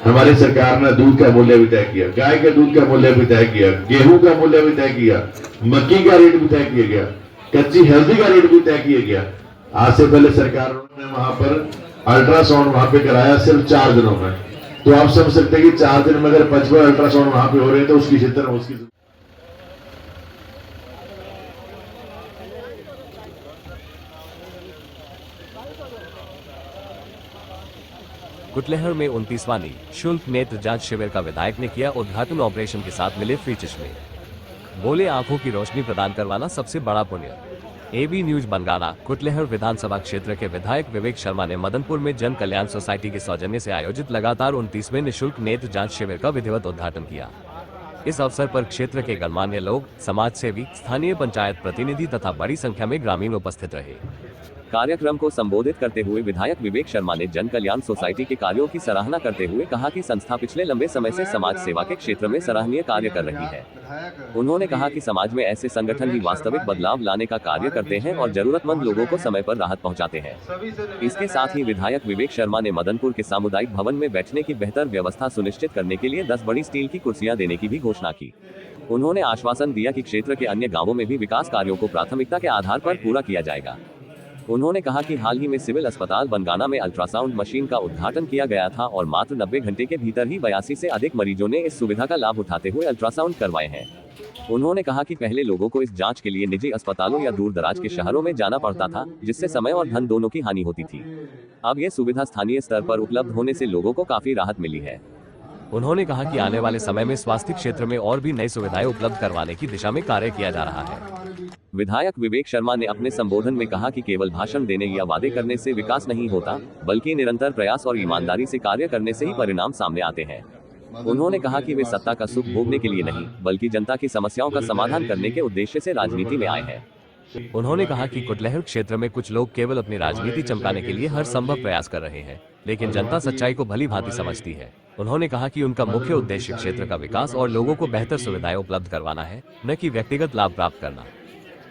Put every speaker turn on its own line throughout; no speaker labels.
हमारी सरकार ने दूध का मूल्य भी तय किया, गाय के दूध का मूल्य भी तय किया, गेहूं का मूल्य भी तय किया, मक्की का रेट भी तय किया गया, कच्ची हल्दी का रेट भी तय किया गया। आज से पहले सरकार ने वहां पर अल्ट्रासाउंड वहां पे कराया सिर्फ 4 दिनों में। तो आप समझ सकते हैं कि 4 दिन में अगर 55 अल्ट्रासाउंड वहां पे हो रहे हैं तो उसकी चिंता उसकी
कुटलहर में 29वां निःशुल्क नेत्र जांच शिविर का विधायक ने किया उद्घाटन। ऑपरेशन के साथ मिले फ्री चश्मे, बोले आंखों की रोशनी प्रदान करवाना सबसे बड़ा पुण्य। AB news बनगाना। कुटलहर विधानसभा क्षेत्र के विधायक विवेक शर्मा ने मदनपुर में जन कल्याण सोसाइटी के सौजन्य से आयोजित लगातार 29वें निःशुल्क नेत्र जांच शिविर का विधिवत उद्घाटन किया। इस अवसर पर क्षेत्र के गणमान्य लोग, समाज सेवी, स्थानीय पंचायत प्रतिनिधि तथा बड़ी संख्या में ग्रामीण उपस्थित रहे। कार्यक्रम को संबोधित करते हुए विधायक विवेक शर्मा ने जन कल्याण सोसाइटी के कार्यों की सराहना करते हुए कहा कि संस्था पिछले लंबे समय से समाज सेवा के क्षेत्र में सराहनीय कार्य कर रही है। उन्होंने कहा कि समाज में ऐसे संगठन ही वास्तविक बदलाव लाने का कार्य करते हैं और जरूरतमंद लोगों को समय पर राहत पहुंचाते हैं। इसके साथ ही विधायक विवेक शर्मा ने मदनपुर के सामुदायिक भवन में बैठने की बेहतर व्यवस्था सुनिश्चित करने के लिए 10 बड़ी स्टील की कुर्सियां देने की भी घोषणा की। उन्होंने आश्वासन दिया कि क्षेत्र के अन्य गाँवों में भी विकास कार्यों को प्राथमिकता के आधार पर पूरा किया जाएगा। उन्होंने कहा कि हाल ही में सिविल अस्पताल बनगाना में अल्ट्रासाउंड मशीन का उद्घाटन किया गया था और मात्र 90 घंटे के भीतर ही 82 से अधिक मरीजों ने इस सुविधा का लाभ उठाते हुए अल्ट्रासाउंड करवाए हैं। उन्होंने कहा कि पहले लोगों को इस जांच के लिए निजी अस्पतालों या दूर दराज के शहरों में जाना पड़ता था, जिससे समय और धन दोनों की हानि होती थी। अब यह सुविधा स्थानीय स्तर पर उपलब्ध होने से लोगों को काफी राहत मिली है। उन्होंने कहा कि आने वाले समय में स्वास्थ्य क्षेत्र में और भी नई सुविधाएं उपलब्ध करवाने की दिशा में कार्य किया जा रहा है। विधायक विवेक शर्मा ने अपने संबोधन में कहा कि केवल भाषण देने या वादे करने से विकास नहीं होता, बल्कि निरंतर प्रयास और ईमानदारी से कार्य करने से ही परिणाम सामने आते हैं। उन्होंने कहा कि वे सत्ता का सुख भोगने के लिए नहीं, बल्कि जनता की समस्याओं का समाधान करने के उद्देश्य से राजनीति में आए हैं। उन्होंने कहा कि कुटलहर क्षेत्र में कुछ लोग केवल अपनी राजनीति चमकाने के लिए हर संभव प्रयास कर रहे हैं, लेकिन जनता सच्चाई को भली भांति समझती है। उन्होंने कहा कि उनका मुख्य उद्देश्य क्षेत्र का विकास और लोगों को बेहतर सुविधाएं उपलब्ध करवाना है, न कि व्यक्तिगत लाभ प्राप्त करना।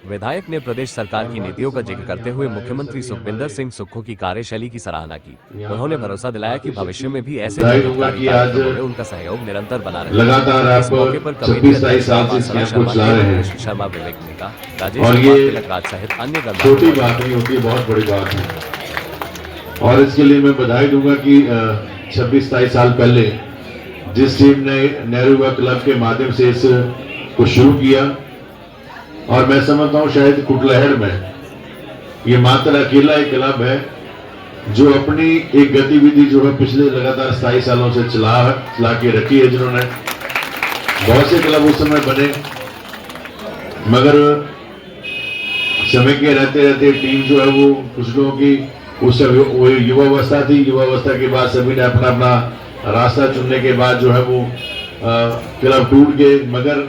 विधायक ने प्रदेश सरकार की नीतियों का जिक्र करते हुए मुख्यमंत्री सुखविंदर सिंह सुक्खू की कार्यशैली की सराहना की। उन्होंने भरोसा दिलाया कि भविष्य में भी ऐसे उनका सहयोग निरंतर बना रहेगा।
लगातार
इस मौके पर शर्मा, विवेक निका, राजेश राज सहित अन्य
छोटी बात नहीं होती, बहुत बड़ी बात है। और इसके लिए मैं बधाई दूंगा कि 26-27 साल पहले जिस टीम ने नेहरू युवा क्लब के माध्यम से इस को शुरू किया, और मैं समझता हूं शायद कुटलहर में ये मात्र अकेला एक क्लब है जो अपनी एक गतिविधि जो है पिछले लगातार 27 सालों से चला के रखी है, जिन्होंने बहुत से क्लब उस समय बने, मगर समय के रहते रहते टीम जो है वो कुछ लोगों की उस वो युवावस्था थी, युवावस्था के बाद सभी ने अपना अपना रास्ता चुनने के बाद जो है वो क्लब टूट गए। मगर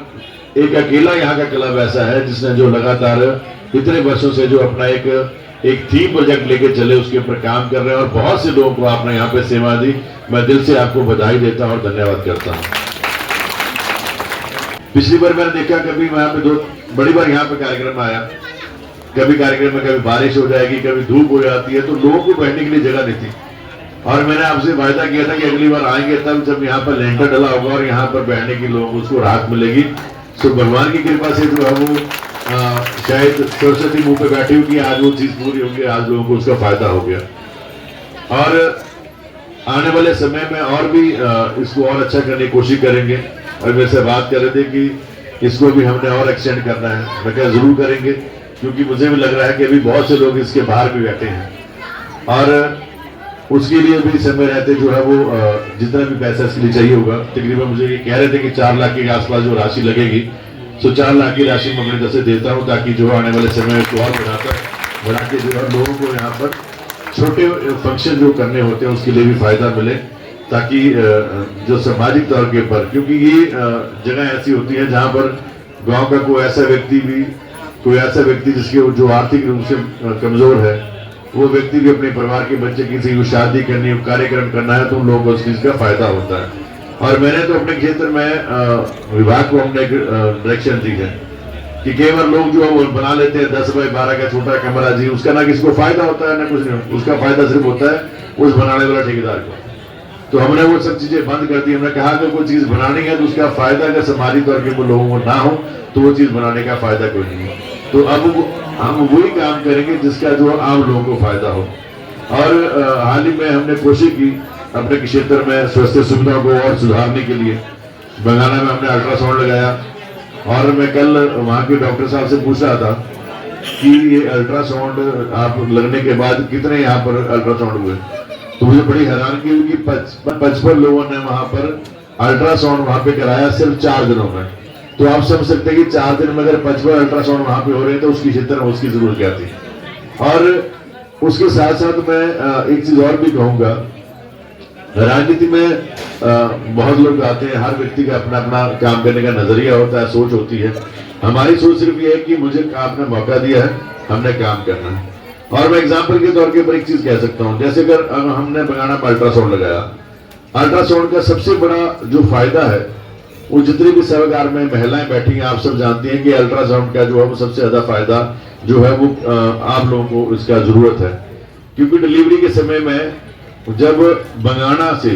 एक अकेला यहाँ का क्लब ऐसा है जिसने जो लगातार इतने वर्षों से जो अपना एक थीम प्रोजेक्ट लेके चले, उसके ऊपर काम कर रहे हैं और बहुत से लोगों को आपने यहाँ पे सेवा दी। मैं दिल से आपको बधाई देता हूँ और धन्यवाद करता हूँ। पिछली बार मैंने देखा, कभी मैं यहाँ पे बड़ी बार यहाँ पे कार्यक्रम आया, कभी कार्यक्रम में कभी बारिश हो जाएगी, कभी धूप हो जाती है, तो लोगों को बैठने के लिए जगह नहीं थी। और मैंने आपसे वायदा किया था कि अगली बार आएंगे तब जब यहाँ पर लेंटर डला होगा और यहाँ पर बैठने की लोगों को उसको राहत मिलेगी। तो भगवान की कृपा से जो है वो शायद सरस्वती मुंह पे बैठी हुई, आज वो चीज पूरी होगी, आज लोगों को उसका फायदा हो गया। और आने वाले समय में और भी इसको और अच्छा करने की कोशिश करेंगे। और मेरे से बात कर रहे थे कि इसको भी हमने और एक्सटेंड करना है, मैं क्या जरूर करेंगे, क्योंकि मुझे भी लग रहा है कि अभी बहुत से लोग इसके बाहर भी बैठे हैं और उसके लिए भी समय रहते जो है वो जितना भी पैसा इसके लिए चाहिए होगा, तकरीबन मुझे ये कह रहे थे कि 4 लाख के आसपास जो राशि लगेगी, तो 4 लाख की राशि मैं अपनी तरफ से देता हूँ, ताकि जो आने वाले समय को और बढ़ा के जो है लोगों को यहाँ पर छोटे फंक्शन जो करने होते हैं उसके लिए भी फायदा मिले, ताकि जो सामाजिक तौर के ऊपर, क्योंकि ये जगह ऐसी होती है जहाँ पर गाँव का कोई ऐसा व्यक्ति जिसके जो आर्थिक रूप से कमजोर है, वो व्यक्ति भी अपने परिवार के बच्चे किसी को शादी करनी हो, कार्यक्रम करना है, तो उन लोगों को उस चीज का फायदा होता है। और मैंने तो अपने क्षेत्र में विभाग को हमने एक डायरेक्शन दी है कि केवल लोग जो वो बना लेते हैं 10 बाय 12 का छोटा कमरा जी, उसका ना किसको फायदा होता है ना कुछ नहीं, उसका फायदा सिर्फ होता है उस बनाने वाला ठेकेदार को। तो हमने वो सब चीजें बंद कर दी। हमने कहा कि कोई चीज बनानी है तो उसका फायदा अगर समाजी तौर के वो लोगों को ना हो तो वो चीज बनाने का फायदा कोई नहीं है। तो अब हम वही काम करेंगे जिसका जो आम लोगों को फायदा हो। और हाल ही में हमने कोशिश की अपने क्षेत्र में स्वास्थ्य सुविधाओं को और सुधारने के लिए। बंगाना में हमने अल्ट्रासाउंड लगाया और मैं कल वहाँ के डॉक्टर साहब से पूछ रहा था कि ये अल्ट्रासाउंड आप लगने के बाद कितने यहाँ पर अल्ट्रासाउंड हुए, तो मुझे बड़ी हैरानगी हुई कि 55 लोगों ने वहां पर अल्ट्रासाउंड वहां पे कराया सिर्फ 4 दिनों में। तो आप समझ सकते हैं कि 4 दिन में अगर 55 अल्ट्रासाउंड वहां पे हो रहे हैं तो उसकी क्षेत्र में उसकी जरूरत क्या थी। और उसके साथ साथ मैं एक चीज और भी कहूंगा, राजनीति में बहुत लोग आते हैं, हर व्यक्ति का अपना अपना काम करने का नजरिया होता है, सोच होती है। हमारी सोच सिर्फ ये है कि मुझे आपने मौका दिया है, हमने काम करना है। और मैं एग्जाम्पल के तौर पर एक चीज कह सकता हूं, जैसे अगर हमने बंगाना में अल्ट्रासाउंड लगाया, अल्ट्रासाउंड का सबसे बड़ा जो फायदा है वो जितनी भी सभागार में महिलाएं बैठी हैं आप सब जानती हैं कि अल्ट्रासाउंड का जो है वो सबसे ज्यादा फायदा जो है वो आप लोगों को इसका जरूरत है। क्योंकि डिलीवरी के समय में जब बंगाना से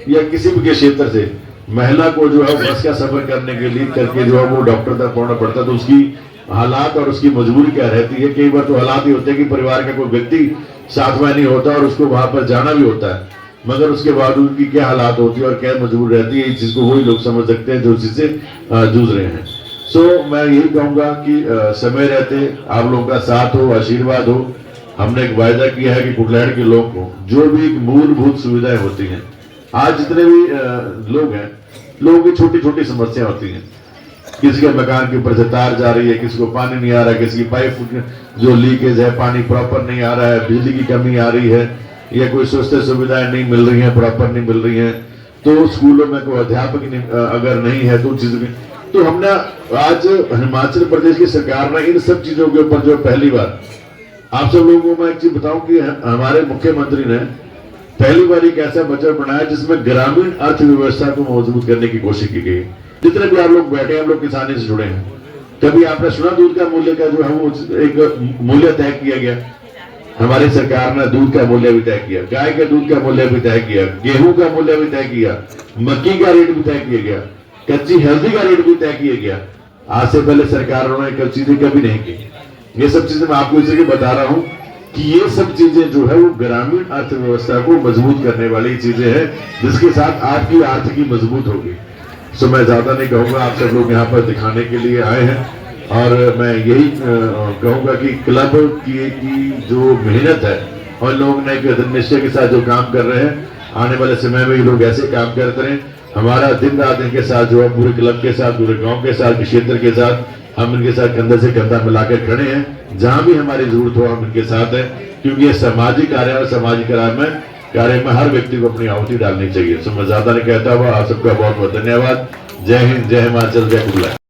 या किसी भी के क्षेत्र से महिला को जो है बस का सफर करने के लिए करके जो है वो डॉक्टर तक पहुंचना पड़ता है, तो उसकी हालात और उसकी मजबूरी क्या रहती है। कई बार तो हालात ही होते हैं कि परिवार का कोई व्यक्ति साथ में नहीं होता और उसको वहां पर जाना भी होता है, मगर उसके बाद उनकी क्या हालात होती है और क्या मजबूरी रहती है, इस चीज को वही लोग समझ सकते हैं जो चीज से जूझ रहे हैं। सो मैं यही कहूंगा कि समय रहते आप लोगों का साथ हो, आशीर्वाद हो। हमने एक वायदा किया है कि कुटलैहड़ के लोग को जो भी मूलभूत सुविधाएं होती हैं, आज जितने भी लोग हैं, लोगों की छोटी छोटी समस्या होती हैं। किसी के मकान के ऊपर से तार जा रही है, किसी को पानी नहीं आ रहा है, किसी की पाइप जो लीकेज है, पानी प्रॉपर नहीं आ रहा है, बिजली की कमी आ रही है, या कोई स्वास्थ्य सुविधाएं नहीं मिल रही हैं, प्रॉपर नहीं मिल रही हैं, तो स्कूलों में कोई अध्यापक अगर नहीं है तो चीज तो हमने आज हिमाचल प्रदेश की सरकार ने इन सब चीजों के ऊपर जो पहली बार आप सब लोगों को मैं एक चीज बताऊं कि हमारे मुख्यमंत्री ने पहली बार एक ऐसा बजट बनाया जिसमें ग्रामीण अर्थव्यवस्था को मजबूत करने की कोशिश की गई। जितने भी आप लोग बैठे हैं, हम लोग किसानी से जुड़े हैं, कभी आपने सुना दूध का मूल्य का जो है वो एक मूल्य तय किया गया? हमारी सरकार ने दूध का मूल्य भी तय किया, गाय के दूध का मूल्य भी तय किया, गेहूं का मूल्य भी तय किया, मक्की का रेट भी तय किया गया, कच्ची हल्दी का रेट भी तय किया गया। आज से पहले सरकारों ने चीजें कभी नहीं की। ये सब चीजें मैं आपको इसलिए बता रहा हूं कि ये सब चीजें जो है वो ग्रामीण अर्थव्यवस्था को मजबूत करने वाली चीजें हैं, जिसके साथ आपकी आर्थिकी मजबूत होगी। सो मैं ज्यादा नहीं कहूंगा, आप सब लोग यहाँ पर दिखाने के लिए आए हैं और मैं यही कहूंगा कि क्लब की जो मेहनत है और लोग ने एक निश्चय के साथ जो काम कर रहे हैं, आने वाले समय में ये लोग ऐसे काम करते रहे। हमारा दिन रात इनके साथ जो है पूरे क्लब के साथ, पूरे गांव के साथ, क्षेत्र के साथ, हम इनके साथ कंधे से कंधा मिलाकर खड़े हैं। जहां भी हमारी जरूरत हो हम इनके साथ हैं, क्योंकि ये सामाजिक कार्य और सामाजिक कार्य में हर व्यक्ति को अपनी आहुति डालनी चाहिए। सो मैं ज्यादा नहीं कहता हुआ आप सबका बहुत बहुत धन्यवाद। जय हिंद, जय हिमाचल, जय कुटलैहड़।